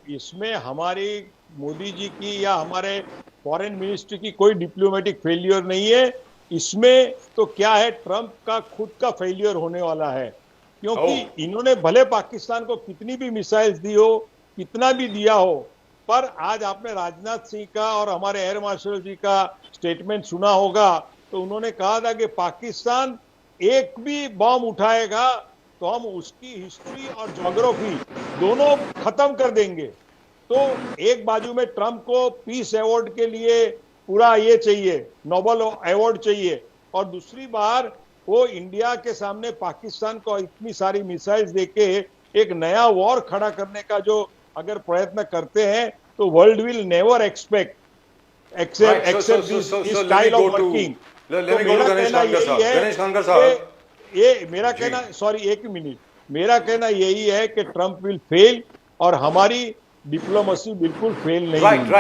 इसमें हमारी मोदी जी की या हमारे फॉरेन मिनिस्ट्री की कोई डिप्लोमेटिक फेलियर नहीं है। इसमें तो क्या है, ट्रंप का खुद का फेलियर होने वाला है, क्योंकि ओह, इन्होंने भले पाकिस्तान को कितनी भी मिसाइल्स दी हो, कितना भी दिया हो, पर आज आपने राजनाथ सिंह का और हमारे एयर मार्शल जी का स्टेटमेंट सुना होगा। तो उन्होंने कहा था कि पाकिस्तान एक भी बॉम्ब उठाएगा तो हम उसकी हिस्ट्री और ज्योग्राफी दोनों खत्म कर देंगे। तो एक बाजू में ट्रंप को पीस अवार्ड के लिए पूरा ये चाहिए, नोबेल अवार्ड चाहिए, और दूसरी बार वो इंडिया के सामने पाकिस्तान को इतनी सारी मिसाइल्स देके एक नया वॉर खड़ा करने का जो अगर प्रयत्न करते हैं, तो world will never right. Except this Let me style go off to working. let तो me go to मेरा Ganesh कहना Kankar यही साहब. है Ganesh Kankar साहब, कि ये मेरा जी. कहना, सॉरी एक मिनट, मेरा कहना यही है कि ट्रंप विल फेल और हमारी डिप्लोमेसी बिल्कुल फेल नहीं Right, हुई। right.